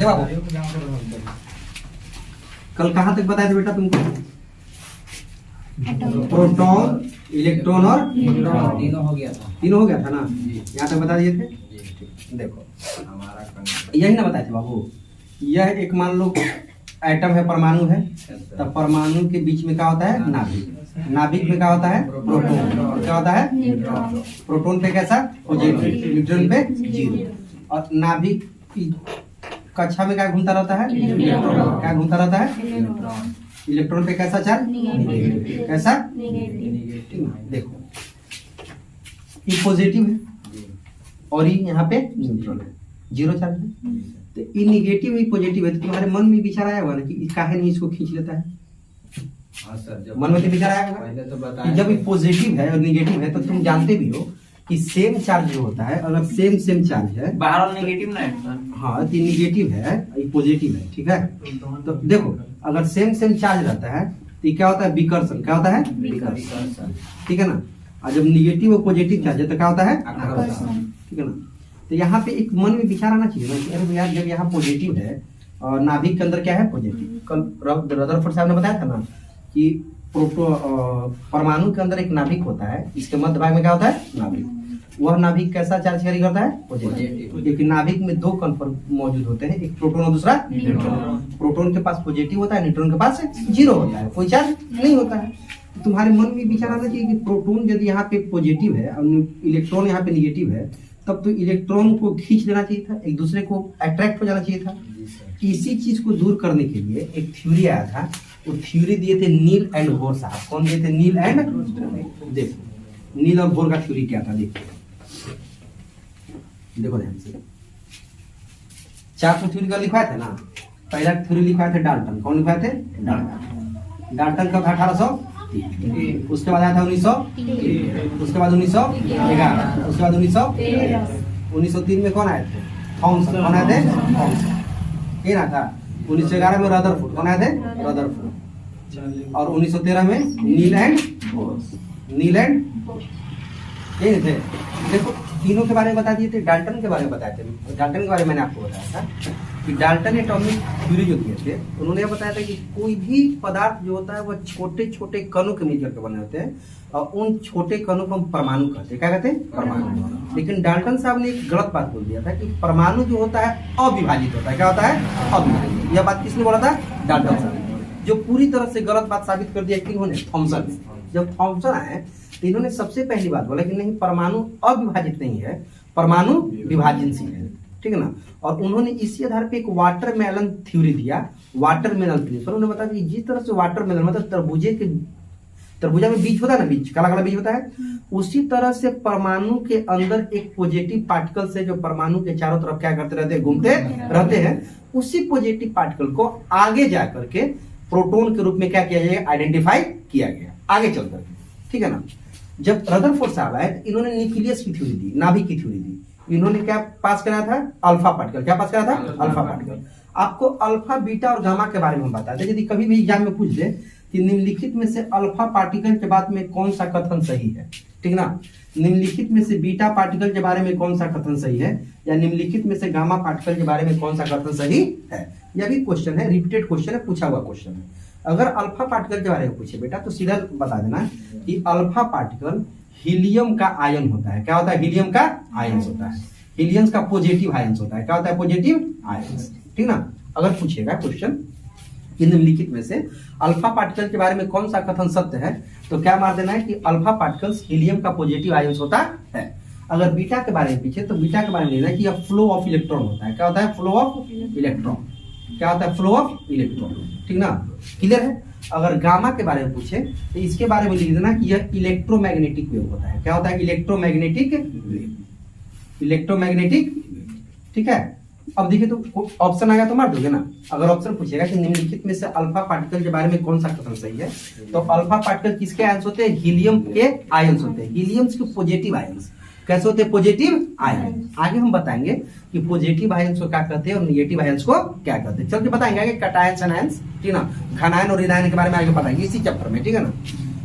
है बाबू। कल कहाँ तक बताया था बेटा तुमको? प्रोटॉन, इलेक्ट्रॉन और न्यूट्रॉन तीनों हो गया था। तीनों हो गया था ना, यहाँ तक बता दिए थे। देखो यही ना बताए थे बाबू। यह एक मान लो एटम है, परमाणु है, तब परमाणु के बीच में क्या होता है? नाभिक। नाभिक में क्या होता है? प्रोटॉन। और क्या होता है? न्यूट्रॉन। प्रोटॉन पे कैसा? पॉजिटिव, न्यूट्रॉन पे जीरो। और नाभिक की कक्षा में क्या घूमता रहता है? इलेक्ट्रॉन। क्या घूमता रहता है? इलेक्ट्रॉन। इलेक्ट्रॉन पे कैसा चार्ज? कैसा? देखो ये पॉजिटिव है और ये यहाँ पे न्यूट्रल है, जीरो चार्ज है। तो ये निगेटिव ही पॉजिटिव है, तो तुम्हारे मन में विचार आया होगा ना कि काहे नहीं इसको खींच लेता है? हाँ सर, जब मन में तो विचार आया पहले तो होगा बताया कि जब ये पॉजिटिव है और निगेटिव है तो तुम जानते भी हो कि सेम चार्ज जो होता है, अगर सेम चार्ज है, बाहर वाला नेगेटिव ना है सर। हाँ तो निगेटिव है, ये पॉजिटिव है, ठीक है। तो देखो अगर सेम चार्ज रहता है तो ये क्या होता है? विकर्षण। क्या होता है? विकर्षण, ठीक है ना। और जब निगेटिव और पॉजिटिव चार्ज है तो क्या होता है? आकर्षण, ठीक है ना। तो यहाँ पे एक मन में विचार आना चाहिए ना कि अरे यार जब यहाँ पॉजिटिव है और नाभिक के अंदर क्या है? पॉजिटिव। कल रदरफोर्ड साहब ने बताया था ना कि परमाणु के अंदर एक नाभिक होता है, इसके मध्य भाग में क्या होता है? नाभिक। वह नाभिक कैसा चार्ज कैरी करता है? पॉजिटिव। क्योंकि नाभिक में दो कण मौजूद होते हैं, एक प्रोटॉन और दूसरा न्यूट्रॉन। प्रोटॉन के पास पॉजिटिव होता है, न्यूट्रॉन के पास जीरो होता है, कोई चार्ज नहीं होता है। तुम्हारे मन में विचार आना चाहिए कि प्रोटॉन यदि यहाँ पे पॉजिटिव है और इलेक्ट्रॉन यहाँ पे निगेटिव है, तब तो इलेक्ट्रॉन को खींच लेना चाहिए था, एक दूसरे को अट्रैक्ट हो जाना चाहिए था। इसी चीज को दूर करने के लिए एक थ्योरी आया था, वो थ्योरी दिए थे नील एंड बोर साहब। कौन दिए थे? नील एंड। देखो नील और बोर का थ्योरी क्या था, देखो ध्यान से। चार तो थ्योरी का लिखवाया था ना। पहला थ्योरी लिखवाए थे डाल्टन। कौन लिखवाए थे? डाल्टन। डाल्टन कब? 1803। उसके बाद आया था 1900, उसके बाद 1911, उसके बाद 1903 में कौन आए थे? थॉमसन। कौन आए थे? थॉमसन। ये ना था। 1911 में रदरफोर्ड। कौन आए थे? रदरफोर्ड। और 1913 में नील एंड बोर। नील एंड ये थे। देखो तीनों के बारे में बता दिए थे, डाल्टन के बारे में बताए थे। डाल्टन के बारे में मैंने आपको बताया था कि डाल्टन एटॉमिक थ्योरी जो दिए थे, उन्होंने यह बताया था कि कोई भी पदार्थ जो होता है वह छोटे छोटे कणों के मिलकर के बने होते हैं और उन छोटे कणों को हम परमाणु कहते हैं। क्या कहते हैं? परमाणु। लेकिन डाल्टन साहब ने एक गलत बात बोल दिया था कि परमाणु जो होता है अविभाजित होता है। क्या होता है? अविभाजित। यह बात किसने बोला था? डाल्टन साहब। जो पूरी तरह से गलत बात साबित कर दिया किन्होंने? थॉमसन ने। जब थॉमसन आए तो इन्होंने सबसे पहली बात बोला कि नहीं, परमाणु अविभाजित नहीं है, परमाणु विभाजनशील है, ठीक है ना। और उन्होंने इसी आधार पे एक वाटरमेलन थ्योरी दिया, वाटरमेलन थ्योरी। पर उन्होंने बताया कि जिस तरह से वाटरमेलन मतलब तरबूजा में बीज होता है ना, बीज काला काला बीज होता है, उसी तरह से परमाणु के अंदर एक पॉजिटिव पार्टिकल से जो परमाणु के चारों तरफ क्या करते रहते हैं? घूमते रहते हैं। उसी पॉजिटिव पार्टिकल को आगे जाकर के प्रोटॉन के रूप में क्या किया जाएगा? आइडेंटिफाई किया गया आगे चल करके, ठीक है ना। जब रदरफोर्ड साहब आए तो इन्होंने न्यूक्लियस की थ्योरी दी, नाभिक की थ्योरी दी। इन्होंने क्या पास करा था? Alpha particle. क्या पास करा था? Alpha particle. आपको अल्फा, बीटा और गामा के बारे में हम बताते हैं। यदि कभी भी एग्जाम में पूछ दे कि निम्नलिखित में से अल्फा पार्टिकल के बारे में कौन सा कथन सही है, ठीक ना। निम्नलिखित में से बीटा पार्टिकल के बारे में कौन सा कथन सही है, या निम्नलिखित में से गामा पार्टिकल के बारे में कौन सा कथन सही है, यह भी क्वेश्चन है, रिपीटेड क्वेश्चन है, पूछा हुआ क्वेश्चन है। अगर अल्फा पार्टिकल के बारे में पूछे बेटा तो सीधा बता देना कि अल्फा पार्टिकल हीलियम का आयन होता है। क्या होता है? हीलियम का आयन होता है। हीलियम का पॉजिटिव आयन होता है। क्या होता है? पॉजिटिव आयन, ठीक ना। अगर पूछेगा क्वेश्चन निम्नलिखित में से अल्फा पार्टिकल के बारे में कौन सा कथन सत्य है, तो क्या मार देना है कि अल्फा पार्टिकल्स हीलियम का पॉजिटिव आयन होता है। अगर बीटा के बारे में पूछे तो बीटा के बारे में लेना कि यह फ्लो ऑफ इलेक्ट्रॉन होता है। क्या होता है? Flow of electron. क्या होता है? फ्लो ऑफ इलेक्ट्रॉन, ठीक ना। क्लियर है। अगर गामा के बारे में पूछे तो इसके बारे में लिख देना कि यह इलेक्ट्रोमैग्नेटिक वेव होता है। क्या होता है? Electromagnetic wave. इलेक्ट्रोमैग्नेटिक, ठीक है। अब देखिए तो ऑप्शन आएगा तो मार दोगे ना। अगर ऑप्शन पूछेगा कि निम्नलिखित में से अल्फा पार्टिकल के बारे में कौन सा कथन सही है, तो अल्फा पार्टिकल किसके आयंस होते हैं? हीलियम के आयंस होते हैं। हीलियम के पॉजिटिव आयंस कैसे होते हैं? Positive ion. आगे हम बताएंगे कि पॉजिटिव आयंस को क्या कहते हैं और नेगेटिव आयंस को क्या कहते हैं। चल के बताएंगे आगे कैटायंस एनायंस, ठीक ना। घनायन और ऋणायन के बारे में आगे बताएंगे इसी चैप्टर में, ठीक है ना।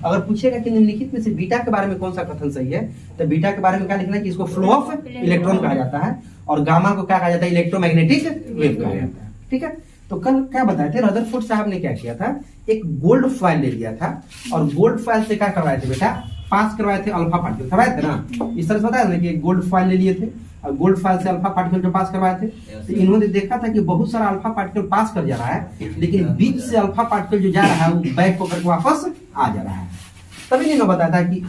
अगर पूछेगा कि निम्नलिखित में से बीटा के बारे में कौन सा कथन सही है, तो बीटा के बारे में क्या लिखना है कि इसको फ्लो ऑफ इलेक्ट्रॉन कहा जाता है और गामा को क्या कहा जाता है? इलेक्ट्रोमैग्नेटिक वेव कहा जाता है। ठीक है। तो कल क्या बताए थे, रदरफोर्ड साहब ने क्या किया था, एक गोल्ड फॉइल ले लिया था और गोल्ड फॉइल से क्या करवाए थे बेटा, पास करवाए थे अल्फा पार्टिकल, करवाए थे ना। इस तरह से बताया ना कि गोल्ड फॉइल ले लिए थे और गोल्ड फॉइल से अल्फा पार्टिकल जो पास करवाए थे। तो इन्होंने देखा था कि बहुत सारा अल्फा पार्टिकल पास कर जा रहा है, लेकिन बीच से अल्फा पार्टिकल जो जा रहा है वो बैक होकर के वापस आ जा रहा है। तभी इन्होंने बताया था कि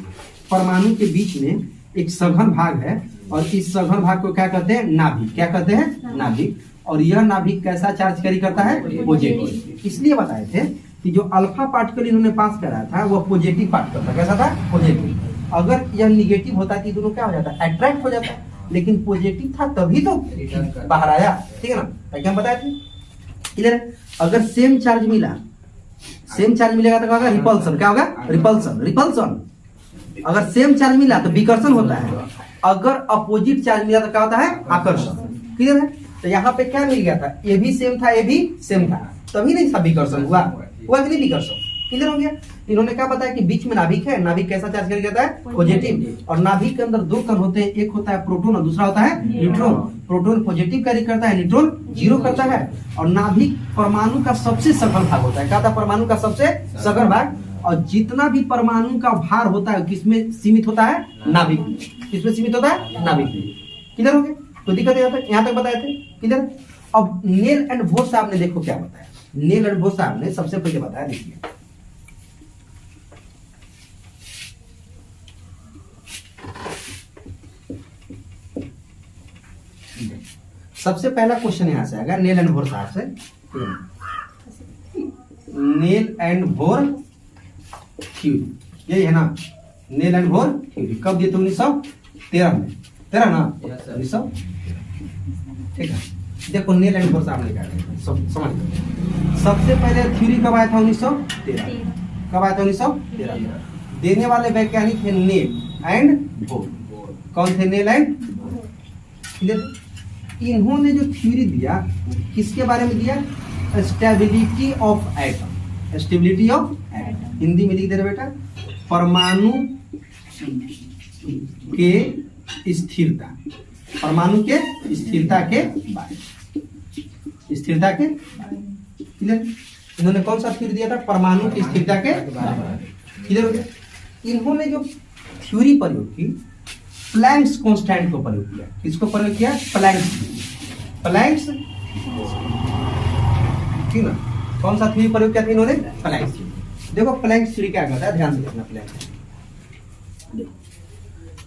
परमाणु के बीच में एक सघन भाग है और इस सघन भाग को क्या कहते हैं, नाभिक। क्या कहते हैं, नाभिक। और यह नाभिक कैसा चार्ज कैरी करता है, पॉजिटिव। इसलिए बताए थे कि जो अल्फा पार्टिकल इन्होंने पास कराया था वो पॉजिटिव पार्टिकल था। कैसा था, पॉजिटिव। अगर यह निगेटिव होता है दोनों क्या हो जाता है, अट्रैक्ट हो जाता है, लेकिन पॉजिटिव था तभी तो बाहर आया, ठीक है ना। क्या हम बताए थे, क्लियर है। अगर सेम चार्ज मिला, सेम चार्ज मिलेगा तो क्या होगा, रिपल्सन। क्या होगा, रिपल्सन। रिपल्सन। अगर सेम चार्ज मिला तो विकर्षण होता है, अगर अपोजिट चार्ज मिला तो क्या होता है, आकर्षण। क्लियर है। तो यहाँ पे क्या मिल गया था, ए भी सेम था, ए भी सेम था, तभी नहीं था विकर्षण हुआ कि नहीं विकर्षण। क्लियर हो गया। इन्होंने क्या बताया कि बीच में नाभिक है, नाभिक कैसा चार्ज कैरी करता है, पॉजिटिव। और नाभिक के अंदर दो कण होते हैं, एक होता है प्रोटॉन और दूसरा होता है न्यूट्रॉन। प्रोटॉन पॉजिटिव कैरी करता है, न्यूट्रॉन जीरो करता है। और नाभिक परमाणु का सबसे सघन भाग होता है। क्या था, परमाणु का सबसे सघन भाग। और जितना भी परमाणु का भार होता है किसमें सीमित होता है, नाभिक में। किसमें सीमित होता है, नाभिक में। क्लियर हो गया। तो दिक्कत यहाँ तक बताए थे, क्लियर। अब नेल एंड बोर साहब ने देखो क्या बताया। नेल एंड बोर साहब ने सबसे पहले बताया, देखिए सबसे पहला क्वेश्चन यहां से आएगा नेल एंड बोर साहब से। नेल एंड बोर थ्योरी, यही है ना, नेल एंड बोर थ्योरी। कब दिए थे, 1913 में। 13 ना, 1900, ठीक है। देखो नेल एंड बोर साहब ने क्या किया, समझ लो। सबसे पहले थ्योरी कब आया था, 1913। कब आया था, 1913। देने वाले वैज्ञानिक थे नेल एंड बोर। कौन थे, नेल एंड बोर। इन्होंने जो थ्योरी दिया किसके बारे में दिया, stability of atom. Stability of atom Hindi में लिख दे रहे बेटा, परमाणु के स्थिरता। परमाणु के स्थिरता के बारे में, स्थिरता के क्लियर। इन्होंने कौन सा थ्योरी दिया था, परमाणु की स्थिरता के क्लियर हो गया। इन्होंने जो थ्योरी प्रयोग की, प्लैंक्स कांस्टेंट को प्रयोग किया। किसको प्रयोग किया, प्लैंक्स। प्लैंक्स, ठीक ना। कौन सा थ्योरी प्रयोग किया था इन्होंने, प्लैंक्स। देखो प्लैंक्स थ्योरी क्या कहता है, ध्यान से देखना।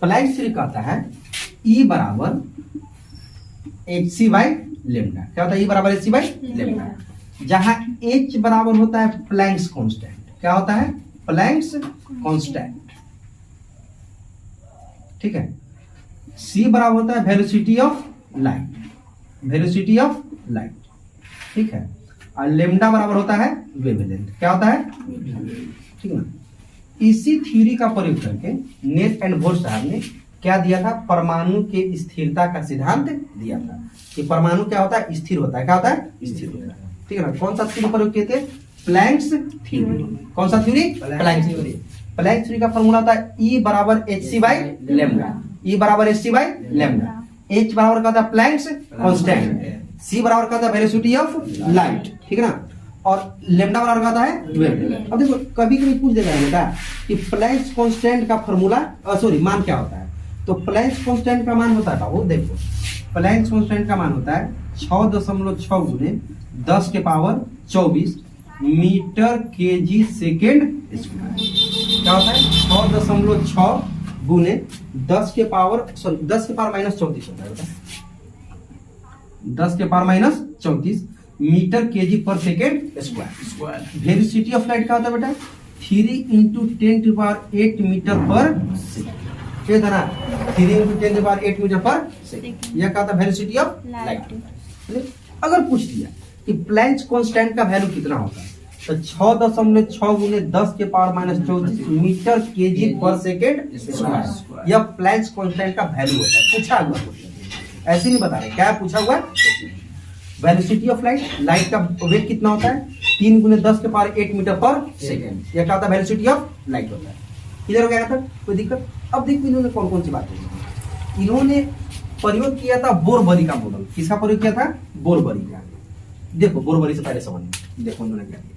प्लैंक्स थ्योरी कहता है E बराबर hc बाई लेमडा। क्या होता है, E बराबर hc बाई लेमडा, जहां H बराबर होता है प्लैंक्स कांस्टेंट। क्या होता है, प्लैंक्स कांस्टेंट, ठीक है। C बराबर होता है velocity of light, velocity of light, ठीक है। और लेमडा बराबर होता है वेवलेंथ। क्या होता है, ठीक ना। इसी थ्योरी का प्रयोग करके नेल एंड बोर साहब ने क्या दिया था, परमाणु के स्थिरता का सिद्धांत दिया था कि परमाणु क्या होता है, स्थिर होता है। क्या होता है, स्थिर होता है, ठीक है ना। कौन सा थ्योरी प्रयोग किए थे, प्लैंक्स थ्योरी। कौन सा थ्योरी, प्लैंक्स थ्योरी। प्लैंक्स थ्योरी का फॉर्मूला होता है E बराबर hc बाई लेमडा। E बराबर hc बाई लेमडा। H बराबर का होता है प्लैंक्स कांस्टेंट, C बराबर का होता है वेलोसिटी ऑफ लाइट, ठीक है ना। और लेमडा बराबर का होता है वेवलेंथ। अब देखो कभी कभी पूछ देगा बेटा कि प्लैंक्स कांस्टेंट का फॉर्मूला, सॉरी मान क्या होता है। तो प्लैंक्स कांस्टेंट का मान होता है बाबू, देखो प्लैंक्स कांस्टेंट का मान होता है 6.6 गुने 10 के power 24 metre KG second square. क्या होता है, 6.6 गुने 10 के पावर, सॉरी 10 के पावर माइनस 34 होता है बेटा, 10 के पावर माइनस 34 मीटर केजी पर second square. Velocity of light क्या होता है बेटा, 3 × 10⁸ मीटर पर सेकेंड। क्या था ना, 3 × 10⁸ मीटर पर सेकेंड। यह क्या था, वेलोसिटी ऑफ लाइट। अगर पूछ दिया कि प्लैंक्स कांस्टेंट का वैल्यू कितना होता है, तो 6.6 गुने 10 के पावर माइनस 34 मीटर केजी पर सेकेंड स्क्वायर। यह प्लैंक्स कांस्टेंट का वैल्यू होता है। पूछा हुआ, ऐसे नहीं बता रहे, क्या पूछा हुआ, वेलोसिटी ऑफ लाइट, लाइट का वेग कितना होता है, 3 गुने 10 के पावर 8 मीटर पर सेकेंड। यह क्या होता है, वेलोसिटी ऑफ लाइट होता है। क्लियर हो गया था, कोई दिक्कत। अब देखो इन्होंने कौन कौन सी बातें की। इन्होंने प्रयोग किया था बोरबरी का मॉडल। किसका प्रयोग किया था, बोरबरी का। देखो बरोबरी से पहले समझ में, देखो उन्होंने क्या किया।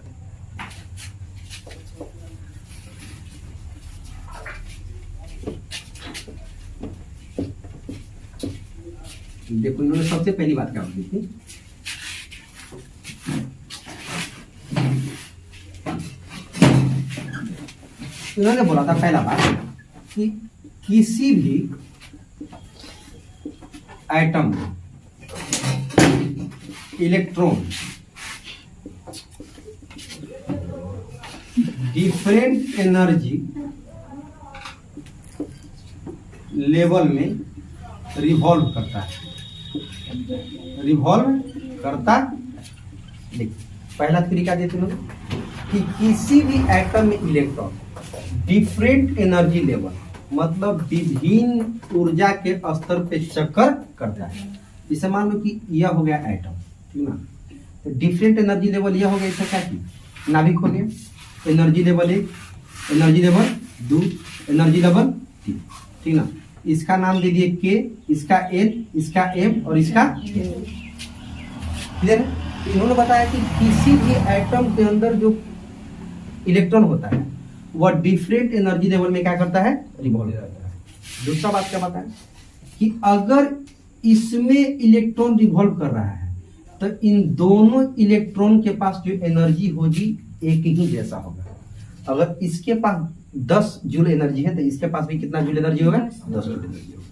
देखो इन्होंने सबसे पहली बात क्या बोली थी, इन्होंने बोला था पहला बात कि किसी भी एटम में इलेक्ट्रॉन डिफरेंट एनर्जी लेवल में रिवॉल्व करता है, रिवॉल्व करता। देख पहला तरीका देते लोग कि किसी भी एटम में इलेक्ट्रॉन डिफरेंट एनर्जी लेवल मतलब विभिन्न ऊर्जा के स्तर पे चक्कर करता है। इसे मान लो कि यह हो गया एटम, ठीक ना, तो डिफरेंट एनर्जी लेवल यह हो गया, इसका क्या की नाभिक हो गया, energy level 1, energy level 2, energy level 3, ठीक ना। इसका नाम दे दिए के, इसका एन, इसका एम और इसका क्लियर है। इन्होंने बताया कि किसी भी एटम के अंदर जो इलेक्ट्रॉन होता है वह डिफरेंट एनर्जी लेवल में क्या करता है, रिवॉल्व करता है। दूसरा बात क्या बताया कि अगर इसमें इलेक्ट्रॉन रिवॉल्व कर रहा है तो इन दोनों इलेक्ट्रॉन के पास जो एनर्जी होगी एक ही जैसा होगा। अगर इसके पास 10 जूल एनर्जी है तो इसके पास भी कितना जूल एनर्जी होगा, 10 जूल एनर्जी होगा।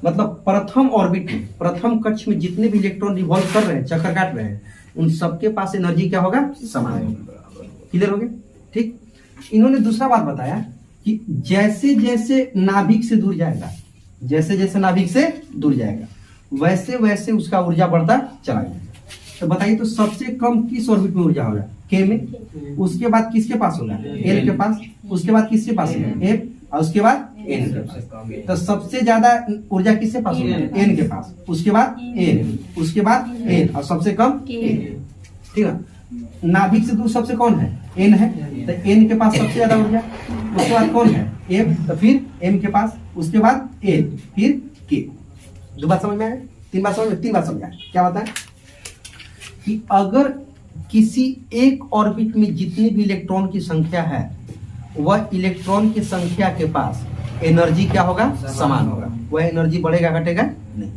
मतलब प्रथम ऑर्बिट में, प्रथम कक्ष में जितने भी इलेक्ट्रॉन रिवॉल्व कर रहे हैं, चक्कर काट रहे हैं, उन सबके पास एनर्जी क्या होगा, समान होगा। क्लियर हो गया, ठीक। इन्होंने दूसरा बात बताया कि जैसे जैसे नाभिक से दूर जाएगा, जैसे जैसे नाभिक से दूर जाएगा वैसे वैसे उसका ऊर्जा बढ़ता चला जाएगा। तो बताइए तो सबसे कम किस ऑर्बिट में ऊर्जा होगा, के में, उसके बाद किसके पास होगा, एल के पास, उसके बाद किसके पास होगा, एफ, और उसके बाद एन के पास। तो सबसे ज्यादा ऊर्जा किसके पास होगा, एन के पास, उसके बाद एन, उसके बाद एन और सबसे कम एन, ठीक है। नाभिक से दूर सबसे कौन है, एन है, तो एन के पास सबसे ज्यादा ऊर्जा, उसके बाद कौन है, एफ, तो फिर एम के पास, उसके बाद एन, फिर के। दो बात समझ में आया, तीन बात समझ में, तीन बात समझ आया। क्या बताएं कि अगर किसी एक ऑर्बिट में जितनी भी इलेक्ट्रॉन की संख्या है वह इलेक्ट्रॉन की संख्या के पास एनर्जी क्या होगा, समान होगा। वह एनर्जी बढ़ेगा घटेगा नहीं।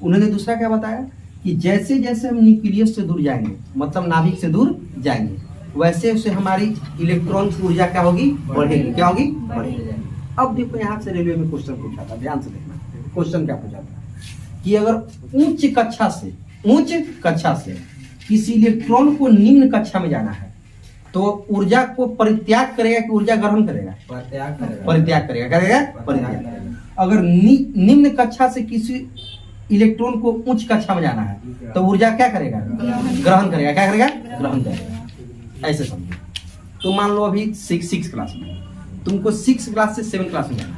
उन्होंने दूसरा क्या बताया कि जैसे जैसे हम न्यूक्लियस से दूर जाएंगे, मतलब नाभिक से दूर जाएंगे, वैसे वैसे हमारी इलेक्ट्रॉन की ऊर्जा क्या होगी, बढ़ेगी। क्या होगी, बढ़ेगी। अब देखो यहाँ से रेलवे में क्वेश्चन पूछा था, ध्यान से देखना क्वेश्चन क्या पूछा था कि अगर उच्च कक्षा से किसी इलेक्ट्रॉन को निम्न कक्षा में जाना है तो ऊर्जा को परित्याग करेगा कि ऊर्जा ग्रहण करेगा, परित्याग करेगा, करेगा परित्याग। अगर निम्न कक्षा से किसी इलेक्ट्रॉन को उच्च कक्षा में जाना है तो ऊर्जा क्या करेगा, ग्रहण करेगा। क्या करेगा, ग्रहण करेगा। ऐसे समझो, तो मान लो अभी 6 क्लास में, तुमको 6 क्लास से 7 क्लास में जाना है,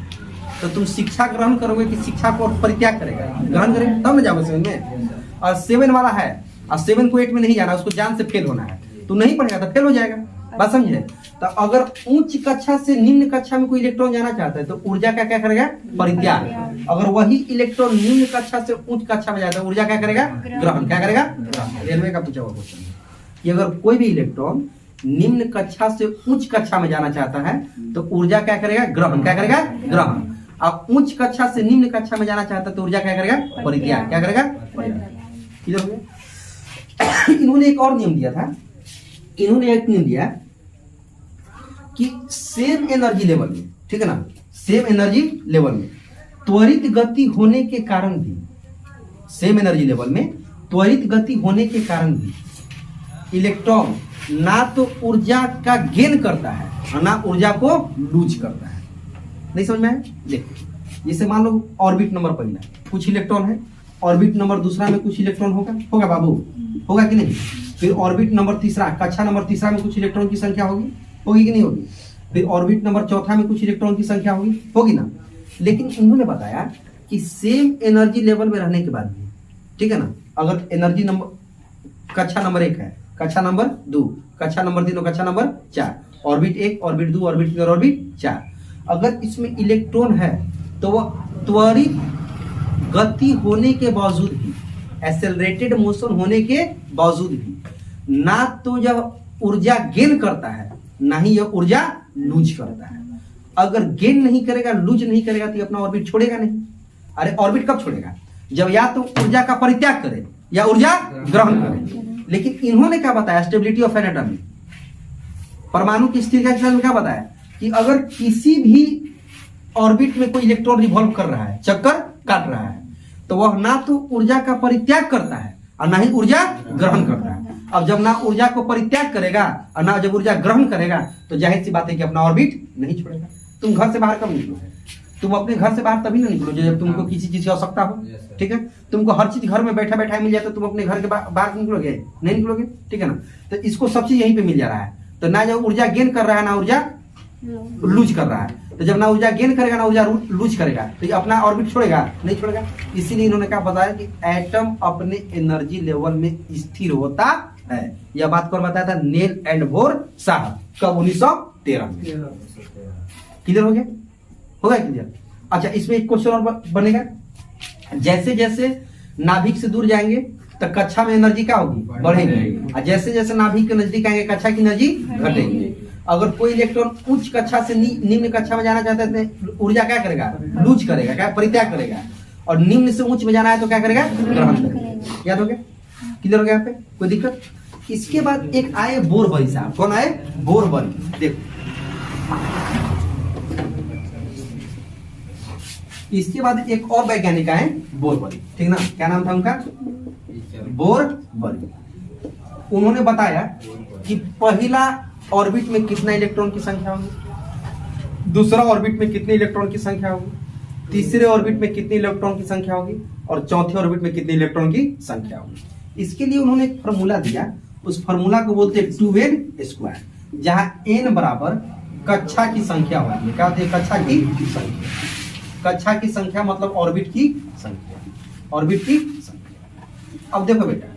तो तुम शिक्षा ग्रहण करोगे कि शिक्षा को परित्याग करेगा, ग्रहण करेगा, तब ना जाओगे 7 में। और 7 वाला है और 7 को 8 में नहीं जाना, उसको जान से फेल होना है, तो नहीं पढ़ेगा तो फेल हो जाएगा। बात समझे। तो अगर उच्च कक्षा से निम्न कक्षा में कोई इलेक्ट्रॉन जाना चाहता है तो ऊर्जा का क्या करेगा, परित्याग। अगर वही इलेक्ट्रॉन निम्न कक्षा से उच्च कक्षा में जाता है ऊर्जा क्या करेगा, ग्रहण। क्या करेगा, रेलवे का पूछा हुआ क्वेश्चन है कि अगर कोई भी इलेक्ट्रॉन निम्न कक्षा से उच्च कक्षा में जाना चाहता है तो ऊर्जा क्या करेगा, ग्रहण। क्या करेगा, ग्रहण। अब उच्च कक्षा से निम्न कक्षा में जाना चाहता है तो ऊर्जा क्या करेगा, परित्याग। क्या करेगा, परित्याग। इन्होंने एक और नियम दिया था, इन्होंने एक नियम दिया कि सेम एनर्जी लेवल में, ठीक है ना, सेम एनर्जी लेवल में त्वरित गति होने के कारण भी, सेम एनर्जी लेवल में त्वरित गति होने के कारण भी इलेक्ट्रॉन ना तो ऊर्जा का गेन करता है और ना ऊर्जा को लूज करता है। नहीं समझ में आया। देखो जैसे मान लो ऑर्बिट नंबर पहला कुछ इलेक्ट्रॉन है, ऑर्बिट नंबर दूसरा में कुछ इलेक्ट्रॉन होगा बाबू, होगा कि नहीं। फिर ऑर्बिट नंबर तीसरा, कक्षा नंबर तीसरा में कुछ इलेक्ट्रॉन की संख्या होगी कि नहीं होगी। फिर ऑर्बिट नंबर चौथा में कुछ इलेक्ट्रॉन की संख्या होगी ना। लेकिन उन्होंने बताया कि सेम एनर्जी लेवल में रहने के बाद भी, ठीक है ना, अगर एनर्जी नंबर कक्षा नंबर 1 है, कक्षा नंबर 2, कक्षा नंबर 3 और कक्षा नंबर 4, ऑर्बिट 1, ऑर्बिट 2, ऑर्बिट 3 और ऑर्बिट 4, अगर इसमें इलेक्ट्रॉन है तो वह त्वरित गति होने के बावजूद भी एक्सेलरेटेड मोशन होने के बावजूद भी ना तो जब ऊर्जा गेन करता है ना ही यह ऊर्जा लूज करता है। अगर गेन नहीं करेगा, लूज नहीं करेगा तो ये अपना ऑर्बिट छोड़ेगा नहीं। अरे ऑर्बिट कब छोड़ेगा? जब या तो ऊर्जा का परित्याग करे या ऊर्जा ग्रहण करे। लेकिन इन्होंने क्या बताया, स्टेबिलिटी ऑफ एन एटम में, परमाणु की स्थिति के में क्या बताया कि अगर किसी भी ऑर्बिट में कोई इलेक्ट्रॉन रिवॉल्व कर रहा है, चक्कर काट रहा है, तो वह ना तो ऊर्जा का परित्याग करता है और ना ही ऊर्जा ग्रहण करता है। अब जब ना ऊर्जा को परित्याग करेगा और ना जब ऊर्जा ग्रहण करेगा तो जाहिर सी बात है कि अपना ऑर्बिट नहीं छोड़ेगा। तुम घर से बाहर कब निकलोगे? तुम अपने घर से बाहर तभी ना निकलोगे जब तुमको किसी चीज की आवश्यकता हो। ठीक है, तुमको हर चीज घर में बैठा बैठा मिल जाए तो तुम अपने घर के बाहर निकलोगे? नहीं निकलोगे। ठीक है ना, तो इसको सब चीज यहीं पे मिल जा रहा है। तो ना जब ऊर्जा गेन कर रहा है ना ऊर्जा लूज कर रहा है। तो जब ना ऊर्जा गेन करेगा ना ऊर्जा लूज करेगा तो ये अपना ऑर्बिट छोड़ेगा नहीं छोड़ेगा। इसीलिए इन्होंने क्या बताया कि एटम अपने एनर्जी लेवल में स्थिर होता है। यह बात कौन बताया था? नेल एंड बोर साहब, कब? 1913 में। क्लियर हो गया? होगा क्लियर? अच्छा, इसमें एक क्वेश्चन और बनेगा। जैसे जैसे नाभिक से दूर जाएंगे तो कक्षा में एनर्जी क्या होगी? बढ़ेगी। और जैसे जैसे नाभिक के नजदीक आएंगे कक्षा की एनर्जी घटेगी। अगर कोई इलेक्ट्रॉन उच्च कक्षा से निम्न कक्षा में जाना चाहता है तो ऊर्जा क्या करेगा? लूज करेगा, क्या? परित्याग करेगा। और निम्न से उच्च में जाना है तो क्या करेगा? ग्रहण करेगा। याद हो गया? क्लियर हो गया? यहाँ पे कोई दिक्कत? इसके बाद एक आए बोरबरी साहब। कौन आए? बोरबरी। देखो, इसके बाद एक और वैज्ञानिक आए बोरबरी। ठीक ना, क्या नाम था उनका? बोरबरी। उन्होंने बताया कि पहला ऑर्बिट में कितना इलेक्ट्रॉन की संख्या होगी, दूसरा ऑर्बिट में कितने इलेक्ट्रॉन की संख्या होगी, तीसरे ऑर्बिट में कितने इलेक्ट्रॉन की संख्या होगी और चौथे ऑर्बिट में कितने इलेक्ट्रॉन की संख्या होगी। इसके लिए उन्होंने एक फॉर्मूला दिया। उस फॉर्मूला को बोलते हैं 2n², जहां n बराबर कक्षा की संख्या होगी। क्या होती है? कक्षा की संख्या। कक्षा की संख्या मतलब ऑर्बिट की संख्या। ऑर्बिट की संख्या। अब देखो बेटा,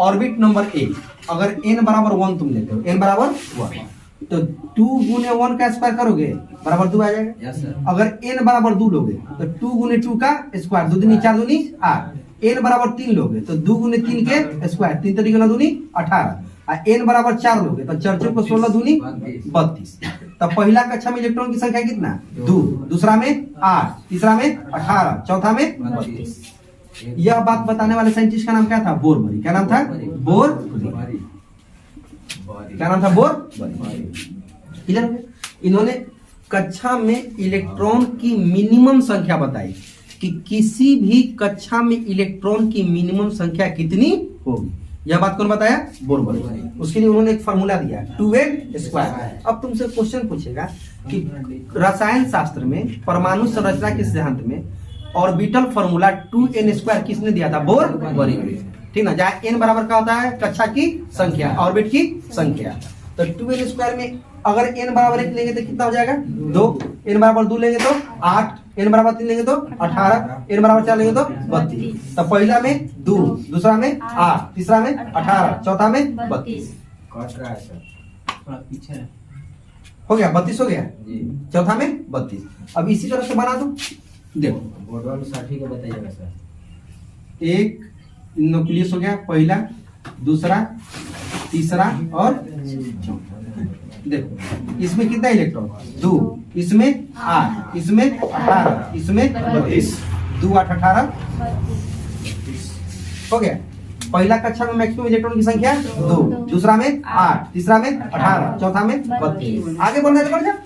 ऑर्बिट नंबर ए, अगर n बराबर 1 तुम लेते हो, n बराबर 1, तो 2 गुने 1 का स्क्वायर करोगे बराबर 2 आ जाएगा। Yes sir. अगर n बराबर 2 लोगे तो 2 गुने 2 का स्क्वायर, 2 दूनी 4 दूनी 8। n बराबर 3 लोगे तो 2 गुने 3 के स्क्वायर, 3 तरीके 9 दूनी 18। और n बराबर 4 लोगे तो 4 चौको 16 दूनी 32। तो पहला कक्षा में इलेक्ट्रॉन की संख्या कितना? 2, दूसरा में 8, तीसरा में 18, चौथा में 32। यह बात बताने वाले साइंटिस्ट का नाम क्या था? बोरबरी। क्या नाम था? बोरबरी। क्या नाम था? बोरबरी। क्लियर हो गया? इन्होंने कक्षा में इलेक्ट्रॉन की मिनिमम संख्या बताई कि किसी भी कक्षा में इलेक्ट्रॉन की मिनिमम संख्या कितनी होगी। यह बात कौन बताया? बोरबरी। उसके लिए उन्होंने एक फॉर्मूला दिया 2n²। अब तुमसे क्वेश्चन पूछेगा कि रसायन शास्त्र में परमाणु संरचना के सिद्धांत में ऑर्बिटल फॉर्मूला 2n² किसने दिया था? बोरबरी। ठीक ना, जहाँ n बराबर का होता है कक्षा की संख्या, ऑर्बिट की संख्या। तो 2n² में अगर n बराबर 1 लेंगे तो कितना हो जाएगा? 2। n बराबर 2 लेंगे तो 8, n बराबर 3 लेंगे तो 18, n बराबर 4 लेंगे तो 32। तो पहला में 2, दूसरा में 8, तीसरा में 18, चौथा में 32। कट रहा है सर, थोड़ा पीछे हो गया? 32 हो गया। जी। चौथा में 32। अब इसी तरह से बना दो। देखो, बोर्ड वाले 60 को बताइएगा सर। एक न्यूक्लियस हो गया, पहला, दूसरा, तीसरा और चौथा। देखो, इसमें कितना इलेक्ट्रॉन? 2, इसमें 8, इसमें 18, इसमें 32। 2, 8, 18 हो गया। पहला कक्षा में मैक्सिमम इलेक्ट्रॉन की संख्या 2, दूसरा में 8, तीसरा में 18, चौथा में 32। आगे बढ़ना है, बढ़ जा।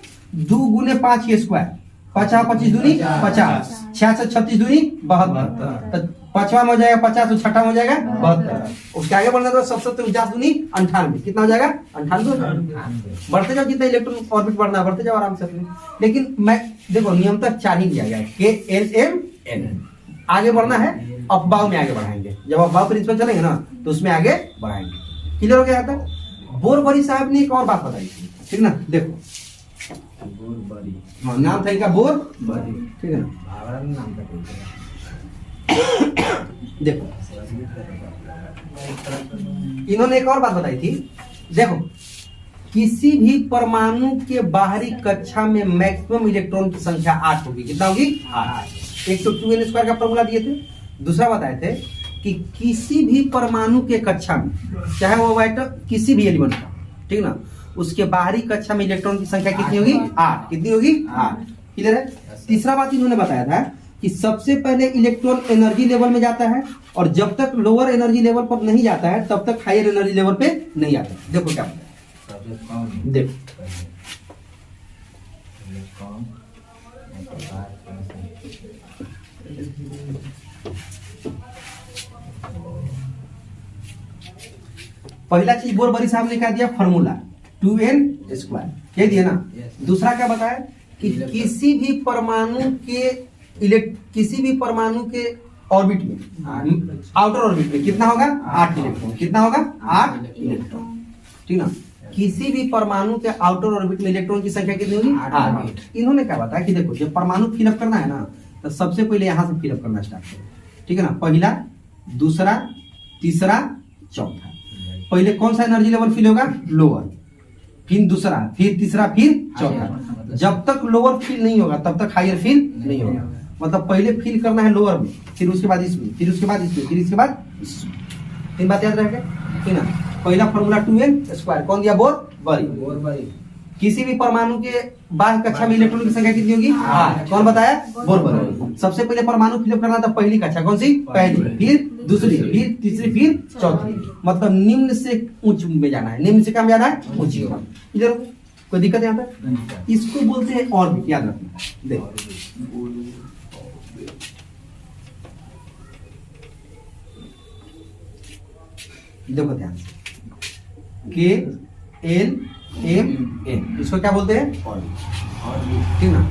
2 गुने 5 के स्क्वायर, 50, 25 दूनी 50, 66, 36 दूनी 72। तो 5वां हो जाएगा 50 और 6वां हो जाएगा 72। उसके आगे बढ़ना तो 77, 49 दूनी 98। कितना हो जाएगा? 98। बढ़ते जाओ, जितना इलेक्ट्रॉन ऑर्बिट बढ़ना है बढ़ते जाओ आराम से अपने। लेकिन मैं देखो नियमतः 4 ही दिया गया है, KLMN। आगे बढ़ना है, अफवाह में आगे बढ़ाएंगे। जब अफवाह प्रिंसिपल चलेंगे ना तो उसमें आगे बढ़ाएंगे। क्लियर हो गया? यहाँ तक बोरबरी साहब ने एक और बात बताई थी। ठीक ना, देखो, बोरबरी। हाँ, नाम था इनका बोरबरी। ठीक है ना, भावरा नाम का कोई देखो इन्होंने एक और बात बताई थी। देखो, किसी भी परमाणु के बाहरी कक्षा में मैक्सिमम इलेक्ट्रॉन की संख्या 8 होगी। कितना होगी? 8। एक तो 2n² का फॉर्मूला दिए थे। दूसरा बताए थे कि किसी भी परमाणु के कक्षा में, चाहे वो एटम किसी भी एलिमेंट का, ठीक ना, उसके बाहरी कक्षा में इलेक्ट्रॉन की संख्या कितनी होगी? 8। कितनी होगी? 8। क्लियर है? तीसरा बात इन्होंने बताया था कि सबसे पहले इलेक्ट्रॉन एनर्जी लेवल में जाता है, और जब तक लोअर एनर्जी लेवल पर नहीं जाता है तब तक हायर एनर्जी लेवल पे नहीं आता। देखो क्या बताया, सबसे कम देखो कम पहला चीज बोरबरी साहब ने क्या दिया? फॉर्मूला 2n², ये दिया ना। दूसरा क्या बताया कि किसी भी परमाणु के ऑर्बिट में, आउटर ऑर्बिट में कितना होगा? 8 इलेक्ट्रॉन। कितना होगा? 8 इलेक्ट्रॉन, ठीक ना। किसी भी परमाणु के आउटर ऑर्बिट में इलेक्ट्रॉन की संख्या कितनी होगी? 8। इन्होंने क्या बताया कि देखो, जब परमाणु फिलअप करना है ना, तो सबसे पहले यहां से फिलअप करना स्टार्ट करो, ठीक है ना। पहला, दूसरा, तीसरा, चौथा। पहले कौन सा एनर्जी लेवल फिल होगा? लोअर, फिर दूसरा, फिर तीसरा, फिर चौथा। जब तक लोअर फिल नहीं होगा तब तक हायर फिल नहीं होगा। मतलब पहले फिल करना है लोअर में, फिर उसके बाद इसमें, फिर उसके बाद इसमें, फिर इसके बाद इसमें। 3 बात याद रहेगा, ठीक ना। पहला फॉर्मूला 2n², कौन दिया? बोरबरी। किसी भी परमाणु के बाह्य कक्षा में इलेक्ट्रॉन की संख्या कितनी होगी? 8। कौन बताया? बोरबरी। सबसे पहले परमाणु फिलअप करना था पहली कक्षा, कौन सी? पहली, फिर दूसरी, फिर तीसरी, फिर चौथी। मतलब निम्न से उच्च में जाना है, निम्न से कम जाना है उच्च में। इधर कोई दिक्कत यहाँ पे? इसको बोलते हैं ऑर्बिट, याद रखना। देखो देखो ध्यान से, KLMN, इसको क्या बोलते हैं? ऑर्बिट, ठीक ना।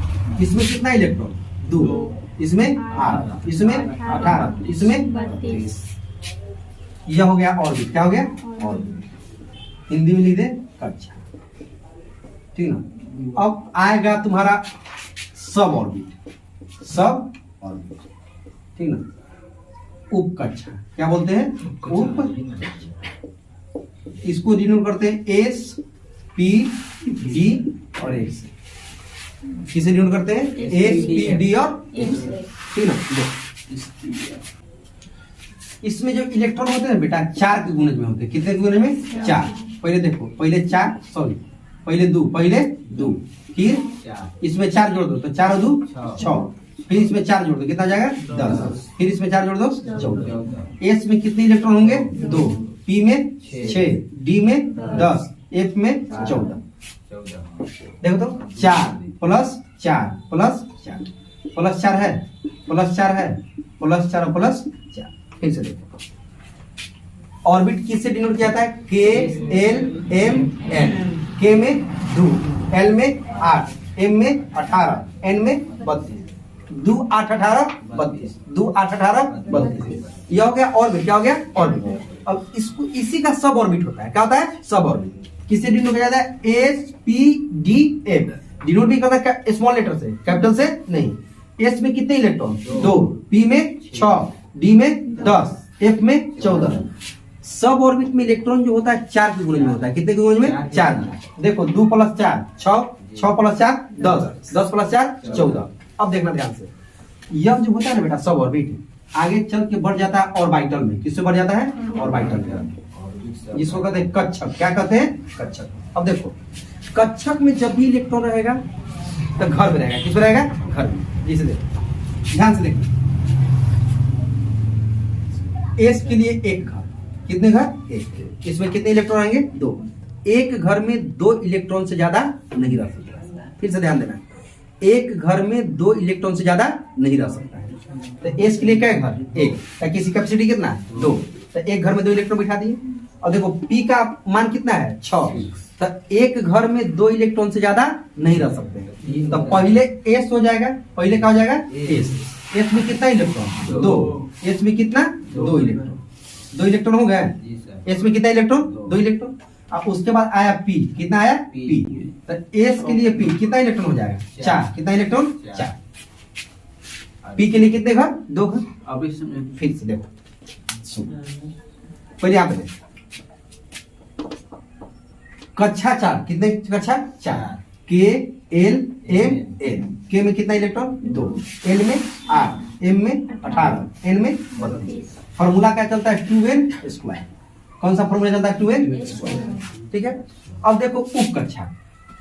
इसमें कितना इलेक्ट्रॉन? 2। इसमें 8, इसमें 18, इसमें 32। यह हो गया ऑर्बिट। क्या हो गया? ऑर्बिट। हिंदी में लिख दे कक्षा, ठीक ना। अब आएगा तुम्हारा सब ऑर्बिट, ठीक ना। उप कक्षा क्या बोलते हैं? उप। इसको डिनोट करते हैं S, P, D और X। किसे डिनोट करते हैं? S, P, D और X, ठीक ना। इसमें जो इलेक्ट्रॉन होते हैं बेटा 4 के गुणज में होते हैं। कितने गुणज में? 4। पहले देखो, पहले 2, फिर इसमें 4 जोड़ दो तो 4 और 2 6, फिर इसमें 4 जोड़ दो, कितना जाएगा? 10, फिर इसमें 4 जोड़ दो 14। एस में कितने इलेक्ट्रॉन होंगे? 2, पी में 6, डी में 10, एफ में 14। देखो तो 4 प्लस 4 प्लस 4 प्लस 4 है, प्लस 4 है, प्लस 4 और प्लस 4। फिर से देखो, ऑर्बिट किससे डिनोट किया जाता है? KLMN। K में 2, L में 8, M में 18, N में 32। 2 8 18 32, 2 8 18 32। यह हो गया ऑर्बिट। क्या हो गया? ऑर्बिट। अब इसको इसी का सब ऑर्बिट होता है। क्या होता है? सब ऑर्बिट। किससे डिनोट किया जाता है? SPDF। डिनोट भी करता है स्मॉल लेटर से, कैपिटल से नहीं। एस में कितने इलेक्ट्रॉन? 2, पी में 6, डी में 10, एफ में 14। सब ऑर्बिट में इलेक्ट्रॉन जो होता है 4 के गुणज में होता है। कितने के गुणज में? 4। देखो 2 प्लस 4 6, 6 प्लस 4 10, 10 प्लस 4 14। अब देखना ध्यान से, यह जो होता है ना बेटा सब ऑर्बिट, आगे चल के बढ़ जाता है ऑर्बिटल में। किससे बढ़ जाता है? ऑर्बिटल में, जिसको कहते हैं कक्षक। क्या कहते हैं? कक्षक। अब देखो, कक्षक में जब भी इलेक्ट्रॉन रहेगा तो घर में रहेगा। किस में रहेगा? घर में। जिसे देखो, ध्यान से देखो, एस के लिए एक घर, कितने घर? एक। इसमें कितने इलेक्ट्रॉन आएंगे? 2। एक घर में 2 इलेक्ट्रॉन से ज्यादा नहीं रह सकता। फिर से ध्यान देना, एक घर में 2 इलेक्ट्रॉन से ज्यादा नहीं रह सकता है। तो एस के लिए क्या घर? एक। ताकि इसकी कैपेसिटी कितना है? 2। तो एक घर में 2 इलेक्ट्रॉन बिठा दिए। और देखो पी का मान कितना है? 6। तो एक घर में 2 इलेक्ट्रॉन से ज्यादा नहीं रह सकते। तो पहले एस हो जाएगा। पहले क्या हो जाएगा? एस। एस में कितना इलेक्ट्रॉन? 2। एस में कितना? 2 इलेक्ट्रॉन। 2 इलेक्ट्रॉन हो गए। एस में कितना इलेक्ट्रॉन? 2 इलेक्ट्रॉन। अब उसके बाद आया पी। कितना आया? पी। तो एस के लिए पी कितना इलेक्ट्रॉन हो जाएगा? 4। कितना इलेक्ट्रॉन? 4। पी के लिए कितने घर? 2 घर। अब फिर से देखो, पहले यहाँ पे देखो, कक्षा 4। कितने कक्षा? 4। KLMN। के में कितना इलेक्ट्रॉन 2, एल में 8, एम में 18, एन में 32। फॉर्मूला क्या चलता है 2n²। कौन सा फॉर्मूला चलता है 2n²। ठीक है। अब देखो उप कक्षा,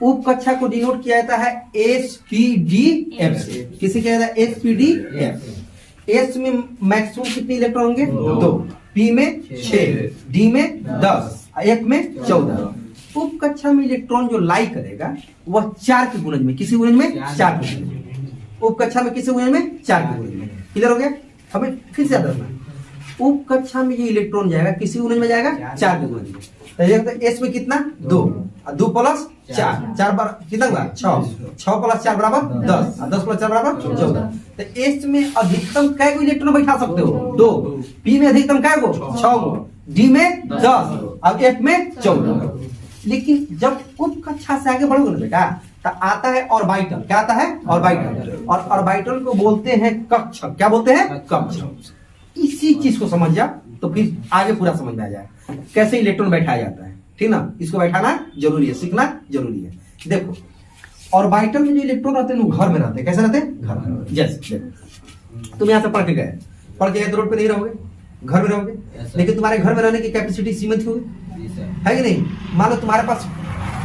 उप कक्षा को डिनोट किया जाता है SPDF से। किसे किया जाता है SPDF। एस में मैक्सिमम कितने इलेक्ट्रॉन होंगे 2, पी में 6, डी में 10, एफ में 14। उप कक्षा में इलेक्ट्रॉन जो लाई करेगा वह 4 के गुणज में, किसी गुणज में 4 के गुणज में, उप कक्षा में किसी गुणज में 4 के गुणज में। क्लियर हो गया। हमें फिर से याद रखना, उप कक्षा में ये इलेक्ट्रॉन जाएगा किसी गुणज में जाएगा 4 के गुणज में। तो एस में कितना 2, 2 प्लस 4, 4 बार कितना हुआ 6, 6 प्लस 4 बराबर 10, 10 प्लस 4 बराबर 14। तो एस में अधिकतम कै को इलेक्ट्रॉन बैठा सकते हो 2, पी में अधिकतम कै को 6 को, डी में 10 और एफ में 14। लेकिन जब उप कक्षा से आगे बढ़ोगे ना बेटा तो आता है ऑर्बिटल। क्या आता है ऑर्बिटल। और ऑर्बिटल को बोलते हैं कक्षक। क्या बोलते हैं कक्षक। इसी चीज को समझ जा तो फिर आगे पूरा समझ में आ जाए कैसे इलेक्ट्रॉन बैठाया जाता है। ठीक ना, इसको बैठाना जरूरी है, सीखना जरूरी है। देखो ऑर्बिटल में जो इलेक्ट्रॉन रहते हैं वो घर में रहते हैं। कैसे रहते हैं घर में। जैसे तुम यहाँ से पढ़ के गए तो रोड पे नहीं रहोगे, घर में रहोगे। लेकिन तुम्हारे घर में रहने की कैपेसिटी सीमित होगी, है कि नहीं। मान लो तुम्हारे पास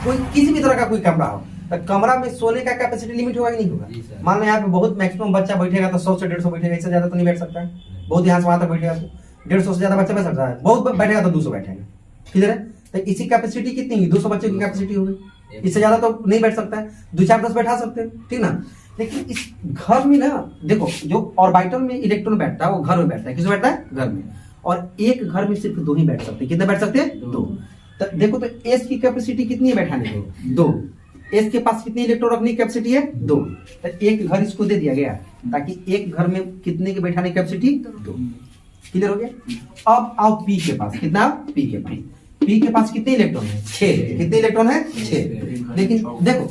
कोई किसी भी तरह का कोई कमरा हो तो कमरा में सोने का कैपेसिटी लिमिट होगा कि नहीं होगा। मान लो यहाँ पे बहुत मैक्सिमम बच्चा बैठेगा तो 100 से 150 बैठेगा, इससे ज्यादा तो नहीं बैठ सकता है। बहुत यहाँ से वहां तक बैठेगा तो 150 से ज्यादा बच्चा बैठ सकता है, बहुत बैठेगा तो 200 बैठेगा। क्लियर है। तो इसी कैपेसिटी कितनी है 200 बच्चों की कैपेसिटी होगी, इससे ज्यादा तो नहीं बैठ सकता है। 2 4 10 बैठा सकते हैं, ठीक ना। लेकिन इस घर में ना देखो जो ऑर्बिटल में इलेक्ट्रॉन बैठता है वो घर में बैठता है। किसमें बैठता है घर में। और एक घर में सिर्फ 2 ही बैठ सकते हैं। कितने बैठ सकते हैं 2। तो देखो तो एस की कैपेसिटी कितनी है बैठाने की 2। एस के पास कितनी इलेक्ट्रॉन रखने की कैपेसिटी है 2। तो एक घर इसको दे दिया गया ताकि एक घर में कितने की बैठाने की कैपेसिटी 2। क्लियर हो गया। अब आओ पी के पास, कितना पी के पास, पी के पास कितने इलेक्ट्रॉन है 6। कितने इलेक्ट्रॉन है 6। लेकिन देखो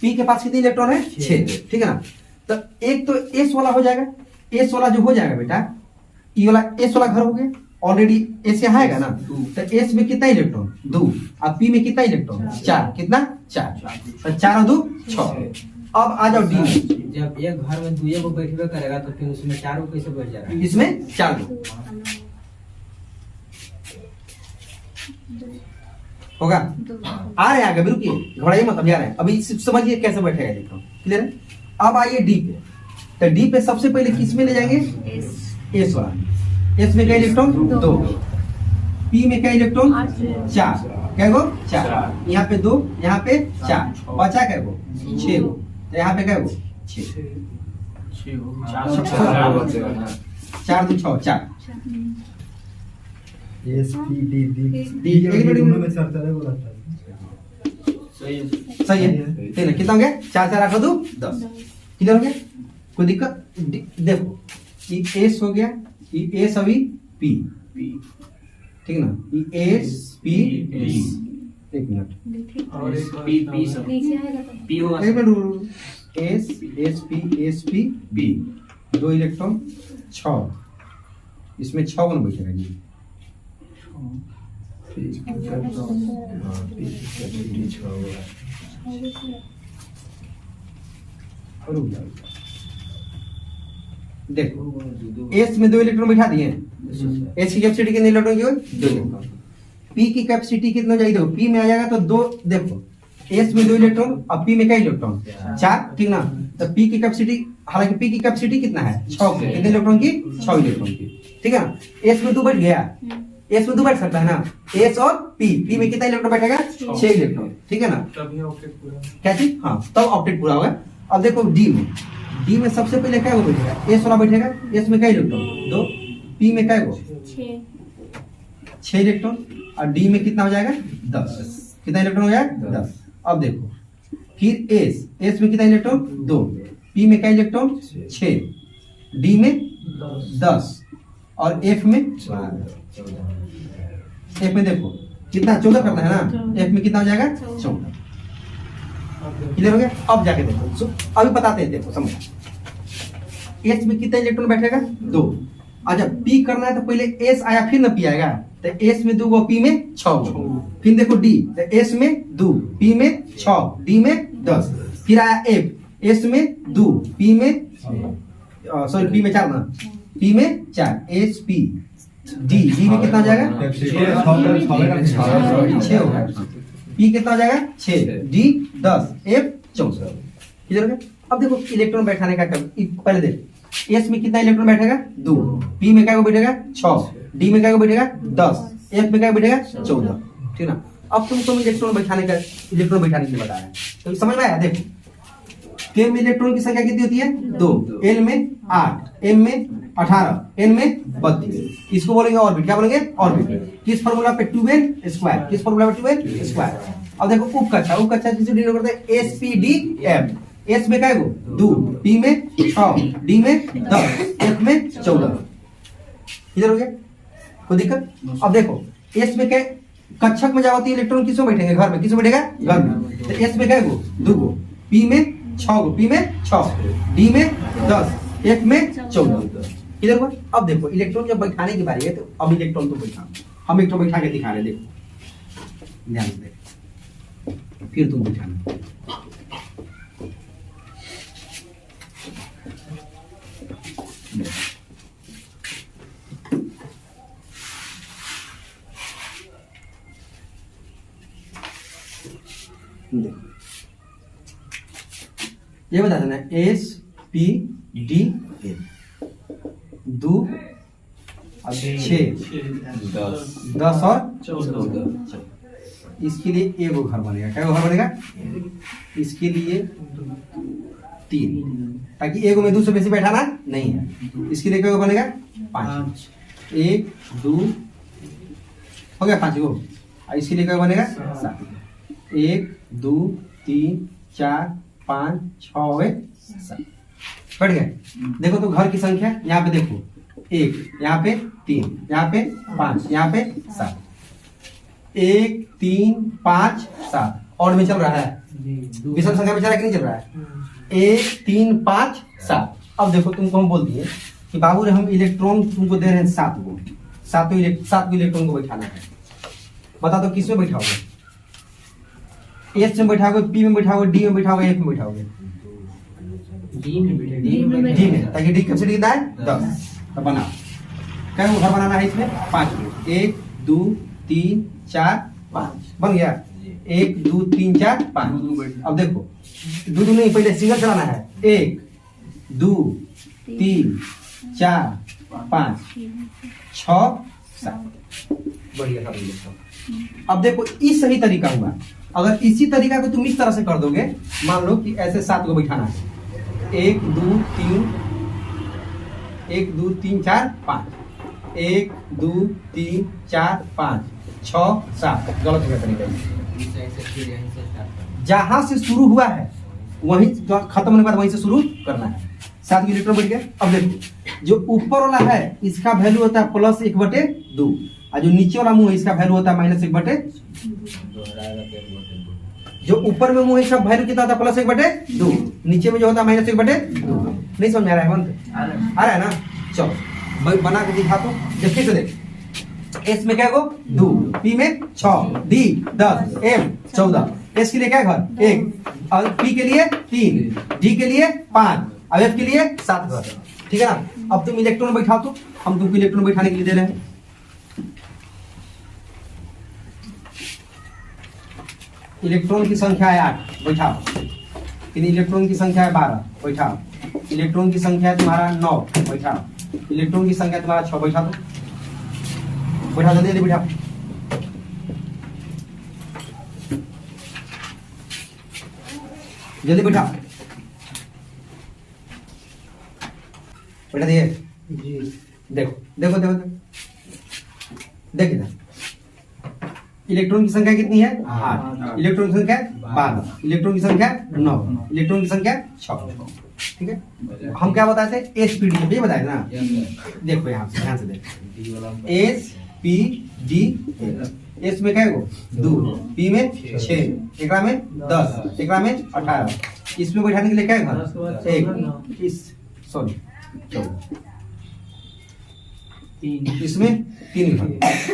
पी के पास कितने इलेक्ट्रॉन है 6, ठीक है ना। तो एक तो एस वाला हो जाएगा, एस वाला जो हो जाएगा बेटा ये वाला एस वाला घर हो गया ऑलरेडी। एस यहाँ आएगा ना तो एस में कितना इलेक्ट्रॉन 2 और पी में कितना इलेक्ट्रॉन 4। कितना 4, तो 4 और 2 6। अब आ जाओ डी में। जब एक घर में 2 को बैठे करेगा तो फिर उसमें 4 को कैसे बैठ जाएगा। इसमें 4 होगा। आ रहे हैं आगे, रुकिए घबराइए मत, अभी आ रहे हैं। अभी समझिए कैसे बैठेगा इलेक्ट्रॉन। क्लियर है। अब आइए डी पे। तो डी पे सबसे पहले किस में ले जाएंगे एस वाला। एस में क्या इलेक्ट्रॉन 2, पी में क्या इलेक्ट्रॉन 4। क्या गो 4, यहाँ पे 2, यहाँ पे 4, बचा क्या गो 6 गो। तो यहाँ पे क्या गो 6, 4 2 6 4। सही है। ठीक है, कितना हो गया 4 4 8 2 10। क्लियर हो गया। कोई दिक्कत। देखो ये एस हो गया, ये एस अभी पी, ठीक ना। ये एस पी पी। एक मिनट और पी पी सब पी होगा। एक minute. S S P B 2 electron 6, इसमें 6 कौन बैठेगा जी। देखो एस में 2 इलेक्ट्रॉन बैठा दिए। एस की कैपेसिटी कितने इलेक्ट्रॉन की होगी 2 इलेक्ट्रॉन। पी की कैपेसिटी कितना जाएगी देखो, पी में आ जाएगा तो 2। देखो एस में 2 इलेक्ट्रॉन और पी में क्या इलेक्ट्रॉन 4, ठीक ना। तो पी की कैपेसिटी, हालांकि पी की कैपेसिटी कितना है 6 की। कितने इलेक्ट्रॉन की 6 इलेक्ट्रॉन की, ठीक है ना। एस में 2 बैठ गया, एस में 2 बैठ सकता है ना। एस और पी में कितना इलेक्ट्रॉन बैठेगा 6 इलेक्ट्रॉन, ठीक है ना। क्या चीज, हाँ तब ऑक्टेट पूरा होगा। अब देखो डी में सबसे पहले क्या वो बैठेगा एस वाला बैठेगा। एस में क्या इलेक्ट्रॉन 2, पी में क्या वो 6 इलेक्ट्रॉन और डी में कितना हो जाएगा 10। कितना इलेक्ट्रॉन हो जाएगा 10। अब देखो फिर एस में कितना इलेक्ट्रॉन 2, पी में क्या इलेक्ट्रॉन 6, डी में 10 और एफ में देखो कितना 14 करना है ना। एफ में कितना हो जाएगा 14। क्लियर हो गया। अब जाके देखो अभी बताते हैं, देखो समझ। एस में कितना इलेक्ट्रॉन बैठेगा 2। और जब पी करना है तो पहले एस आया फिर ना पी आएगा। तो एस में 2 गो, पी में 6 गो। फिर देखो डी, तो एस में 2, पी में 6, डी में 10। फिर आया एफ, एस में 2, पी में सॉरी पी में 4 ना, पी में 4, एस पी डी, डी में कितना हो जाएगा 6 होगा, पी कितना हो जाएगा 6, डी 10, एफ 14। किधर गया? अब देखो इलेक्ट्रॉन बैठाने का पहले देख, एस में कितना इलेक्ट्रॉन बैठेगा 2, पी में क्या को बैठेगा 6, डी में क्या को बैठेगा 10, एफ में क्या बैठेगा 14। ठीक ना? अब तुम इलेक्ट्रॉन बैठाने के लिए बता रहे हैं, तो समझ में आया? देखो के में इलेक्ट्रॉन की संख्या कितनी होती है 2, एल में 8, एम में 18, एन में 32। इसको बोलेंगे ऑर्बिट, क्या बोलेंगे ऑर्बिट। किस फार्मूला पे 2n स्क्वायर, किस फार्मूला पे 2n स्क्वायर। अब देखो उपकक्षा किसे डिनोट करते हैं S P D F. S में क्या 2, पी में 6, डी में 10, एफ में 14। इधर हो गया, कोई दिक्कत? अब देखो एस में क्या कक्षक में जाती है इलेक्ट्रॉन किसमें बैठेंगे घर में, किसमें बैठेगा घर में। तो एस में क्या 2, पी में 6, पी में 6, डी में 10, एफ में 14। इधर हुआ। अब देखो इलेक्ट्रॉन जब बैठाने की बारी है तो अब इलेक्ट्रॉन तो बैठा, हम इलेक्ट्रॉन बैठा के दिखा रहे, देखो ध्यान से, फिर तुम बैठाना। ये बता देना एस पी डी एल 2 6 10 और 14। इसके लिए एगो घर बनेगा, क्या घर बनेगा? इसके लिए 3, ताकि एगो में 2 से बेसी बैठाना नहीं है। इसके लिए क्या बनेगा 5, 1 2 हो गया 5 गो। इसके लिए क्या बनेगा 7, 1 2 3 4 5 6 7 बढ़ गया। देखो तो घर की संख्या यहाँ पे देखो 1, यहाँ पे 3, यहाँ पे 5, यहाँ पे 7, 1 3 5 7 और में चल रहा है, विषम संख्या में चल रहा है कि नहीं चल रहा है? 1 3 5 7। अब देखो तुमको हम बोल दिए कि बाबू रे हम इलेक्ट्रॉन तुमको दे रहे हैं 7 गो, 7 गो इलेक्ट्रॉन को बैठाना है। बता दो किस में बैठाओगे? एस में बैठाओगे, पी में बैठाओगे, डी में बैठाओगे, एफ में बैठाओगे? डी में, ताकि डी कैपेसिटी कितना है 10। तो बनाओ, क्या घर बनाना है इसमें 5 गो, 1 2 3 4 5 बन गया। 1 2 3 4 5। अब देखो 2 नहीं, पहले सिंगल चलाना है। 1 2 3 4 5 6 7 बढ़िया था। अब देखो इस सही तरीका हुआ। अगर इसी तरीका को तुम इस तरह से कर दोगे, मान लो कि ऐसे 7 को बैठाना है, 1 2 3 1 2 3 4 5, 1 2 3 4 5 6 7। गलत हो गया तरीका। जहां से शुरू हुआ है वहीं खत्म होने के बाद वहीं से शुरू करना है। 7 इलेक्ट्रॉन बढ़ गया। अब देखो जो ऊपर वाला है इसका वैल्यू होता है +1/2, और जो नीचे वाला मुंह है इसका वैल्यू होता है -1/2। जो ऊपर में मुंह है इसका वैल्यू कितना होता है +1/2, नीचे में जो होता है -1/2। नहीं समझ में आ रहा है? आ रहा है ना? चलो बना के दिखा तो देखिए। तो देख एस में क्या गो 2, पी में 6, डी 10, एफ 14। एस के लिए क्या घर 1, और पी के लिए 3, डी के लिए 5, और एफ के लिए 7 घर। ठीक है ना? अब तुम इलेक्ट्रॉन बैठाओ, तो हम तुमको इलेक्ट्रॉन बैठाने के लिए दे रहे हैं। इलेक्ट्रॉन की संख्या है 8, बैठाओ। इलेक्ट्रॉन की संख्या है 12, बैठाओ। इलेक्ट्रॉन की संख्या तुम्हारा 9, बैठाओ। इलेक्ट्रॉन की संख्या तुम्हारा 6, बैठा दो। बैठा जल्दी जल्दी बैठा। जल्दी बैठा, बैठा दिए। देखो देखो देखो देखिए, इलेक्ट्रॉन की संख्या कितनी है 8, इलेक्ट्रॉन की संख्या 12, इलेक्ट्रॉन की संख्या 9, इलेक्ट्रॉन की संख्या 6। ठीक है? हम क्या बताते हैं एसपीडी, ये बताए ना। देखो यहाँ से ध्यान से देखो, एस पी डी एस में क्या है 2, पी में 6, एक में 10, एक में 18। इसमें बैठाने के लिए क्या है 1 इस सॉरी 14, इसमें 3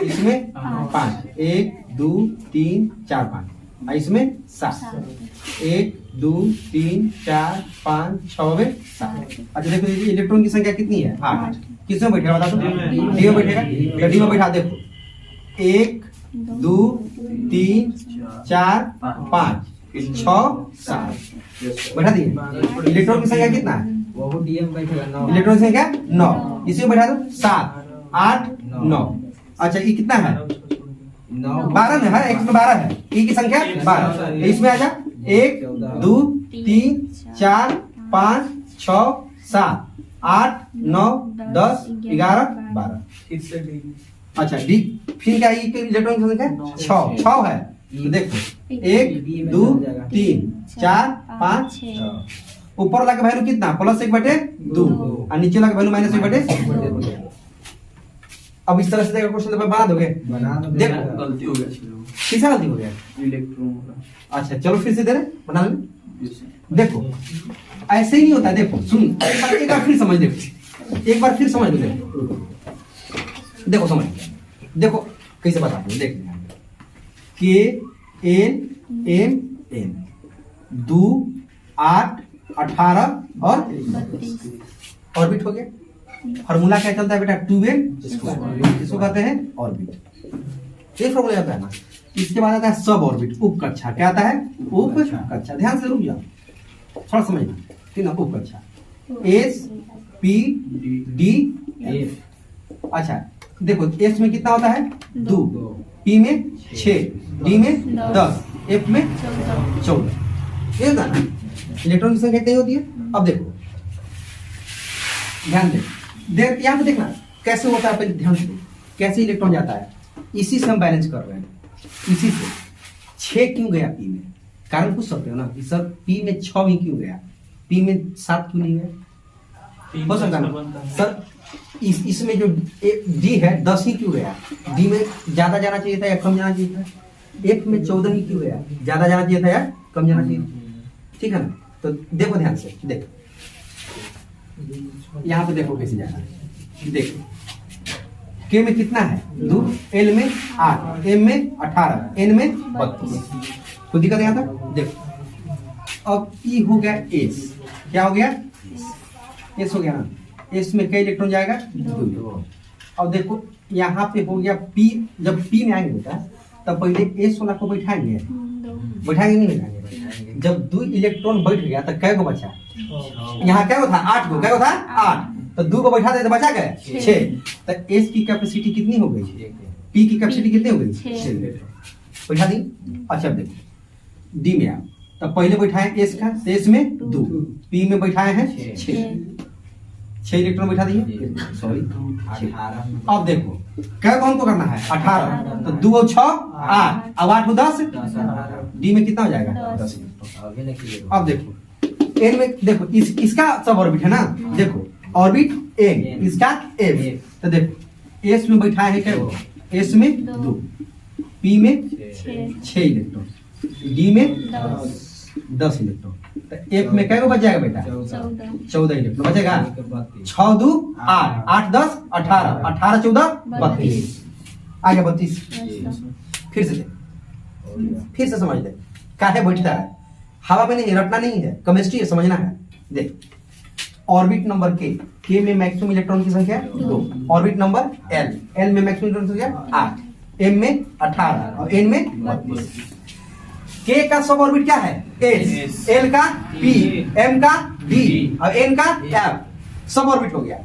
इसमें 5, 1 2 3 4 5। और इसमें 7। 1 2 3 4 5 6 7। अच्छा देखो इलेक्ट्रॉन की संख्या कितनी है? 8। किसमें बैठेगा बता दो? डी में बैठेगा। तो डी में बैठा देखो 1 2 3 4 5 6 7 बैठा दिए। इलेक्ट्रॉन की संख्या कितना है? वो डीएम बैठेगा 9। इलेक्ट्रॉन की संख्या 9। इसी में बैठा दो 7 8 9। अच्छा ये कितना है? 12 में है। x में 12 है। e की संख्या 12। इसमें आ जा 1 2 3 4 5 6 7 8 9 10 11 12। अच्छा डी फिर क्या ई के इलेक्ट्रॉन की संख्या 6 है। तो देखो 1 2 3 4 5 ऊपर वाला का वैल्यू कितना? +1/2 और नीचे वाला का वैल्यू -1/2। अब इस तरह से देखो क्वेश्चन बना दोगे? देखो गलती हो गया किसका गलती हो गया? इलेक्ट्रॉन। अच्छा चलो फिर से दे रहे बना लो। देखो ऐसे ही नहीं होता। देखो सुन एक बार फिर समझ देखो। एक बार फिर समझ लो। देखो समझ देखो कैसे बताते हैं। देख के एन एम एन 2 8 18 और 32 ऑर्बिट हो गया। फॉर्मूला क्या चलता है बेटा? 2n square. इसको कहते हैं ऑर्बिट। ये फॉर्मूला आता है ना। इसके बाद आता है सब ऑर्बिट उप कक्षा। क्या आता है? उप कक्षा। ध्यान से रुक जाओ थोड़ा समझना ठीक ना। उप कक्षा एस पी डी एफ। अच्छा देखो एस में कितना होता है? 2 पी में 6 डी में 10 एफ में 14। ये ना इलेक्ट्रॉन की संख्या कितनी होती है? अब देखो ध्यान दे देख यहाँ पे देखना कैसे होता है। ध्यान से कैसे इलेक्ट्रॉन जाता है। इसी से हम बैलेंस कर रहे हैं। इसी से 6 क्यों गया पी में? कारण पूछ सकते हो ना कि सर पी में 6 भी क्यों गया? पी में 7 क्यों नहीं गया? हो सकता ना सर इसमें जो डी है 10 ही क्यों गया? डी में ज्यादा जाना चाहिए था या कम जाना चाहिए था? एफ में 14 ही क्यों गया? ज्यादा जाना चाहिए था या कम जाना चाहिए था? ठीक है ना। तो देखो ध्यान से देखो यहाँ पे देखो कैसे जाना है। देखो के में कितना है? 2 एल में 8 एम में 18 एन में 32। कोई दिक्कत यहाँ था? देखो अब ई हो गया एस। क्या हो गया? एस हो गया ना। एस में कई इलेक्ट्रॉन जाएगा? 2। अब देखो यहाँ पे हो गया पी। जब पी में आएंगे बेटा तब पहले एस वाला को बैठाएंगे। बैठाएंगे नहीं बैठाएंगे? जब 2 इलेक्ट्रॉन बैठ गया तो कै को बचा? यहाँ क्या था? 8 को। क्या था? 8। तो 2 को बैठा दे तो बचा गए 6। तो एस की कैपेसिटी कितनी हो गई? पी की कैपेसिटी कितनी हो गई? 6 बैठा दी। अच्छा देखो डी में आओ तो पहले बैठाए एस का। एस में 2 पी में बैठाए हैं 6 इलेक्ट्रॉन बैठा दिए। सॉरी 18। अब देखो क्या कौन को करना है? 18। तो 2 और 6 8 अब 8 10 डी में कितना हो जाएगा? 10 इलेक्ट्रॉन। अब देखो एन में देखो इसका सब ऑर्बिट है ना। देखो ऑर्बिट एन इसका एफ। तो देखो एस में बैठा है क्या? एस में 2 पी में 6 इलेक्ट्रॉन डी में 10 इलेक्ट्रॉन। तो एफ में क्या बच जाएगा बेटा? 14 इलेक्ट्रॉन बचेगा। 6 2 8 8 10 18 18 14 32 आ गया 32। फिर से समझ ले काहे बैठता है। हवा में नहीं रटना नहीं है। केमिस्ट्री है समझना है। देख ऑर्बिट नंबर के में मैक्सिमम इलेक्ट्रॉन की संख्या 2। ऑर्बिट नंबर एल में मैक्सिमम इलेक्ट्रॉन की संख्या 8 एम में 18 और एन में 32। के का सब ऑर्बिट क्या है? एस। एल का पी एम का डी और एन का एफ। सब ऑर्बिट हो गया।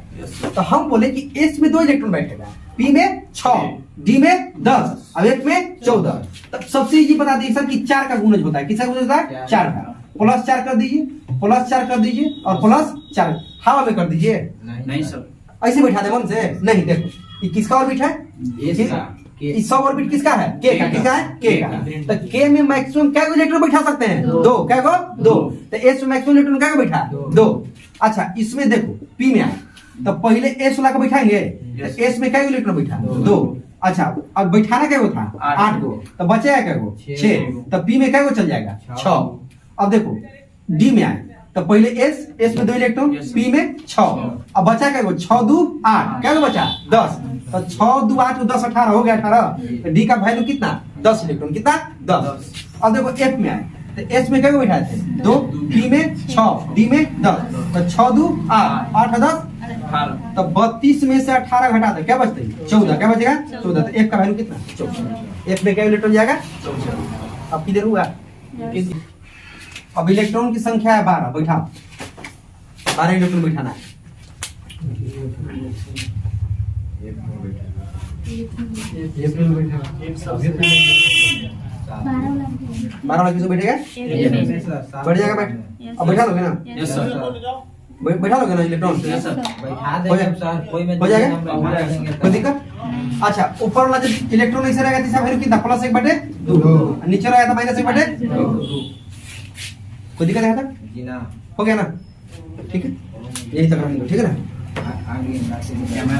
तो हम बोले कि एस में 2 इलेक्ट्रॉन बैठेगा पी में 6 डी में 10 और एफ में 14। तब सबसे इजी बता दीजिए सर कि 4 का गुणज होता है। किसका गुणज होता है? 4 का। +4 कर दीजिए +4 कर दीजिए और +4 हवा में कर दीजिए। नहीं सर ऐसे बैठा दे मन से नहीं। देखो ये किसका ऑर्बिट है? इस सब ऑर्बिट किसका है? के का। किसका है? के का। तो के में मैक्सिमम क्या इलेक्ट्रॉन बैठा सकते हैं? 2। क्या को? 2। तो एस में मैक्सिमम इलेक्ट्रॉन क्या को बैठा? 2। अच्छा इसमें देखो पी में आए तो पहले एस वाला को बैठाएंगे। एस में क्या इलेक्ट्रॉन बैठा? 2। अच्छा अब बैठाना क्या था? 8 को। तो बचेगा क्या को? 6। तो पी में क्या को चल जाएगा? 6। अब देखो डी में आए तो पहले एस में 2 इलेक्ट्रॉन पी में 6। अब बचा क्या को? 6 2 8 क्या को बचा? 10। तो 6 2 8 10 18 हो गया 18। तो डी का वैल्यू कितना 10 इलेक्ट्रॉन, कितना 10। अब देखो एफ में आए तो एस में क्या बैठाए थे 2, बी में 6, डी में 10। तो 6 2 8 8 10 18 तो 32 में से 18 घटा दे क्या बचते 14, क्या बचेगा 14। तो एफ का वैल्यू कितना 14। एफ में क्या इलेक्ट्रॉन जाएगा 14। अब किधर हुआ अब इलेक्ट्रॉन की संख्या है 12, बैठा 12 इलेक्ट्रॉन बैठाना है। बारह वाला किसको बैठेगा बैठ जाएगा बैठ। अब बैठा लोगे ना यस सर बैठा लोगे ना इलेक्ट्रॉन यस सर बैठा हो देंगे जाएगा? सर, कोई में हो जाएगा? बैठा देंगे। कोई दिक्कत? अच्छा ऊपर वाला जब इलेक्ट्रॉन ऐसे रहेगा तीसरा वैल्यू कितना +1/2 नीचे रहेगा तो -1/2। कोई दिक्कत है तक जी ना हो गया ना ठीक है यही तक रहेंगे ठीक है ना आगे कैमरा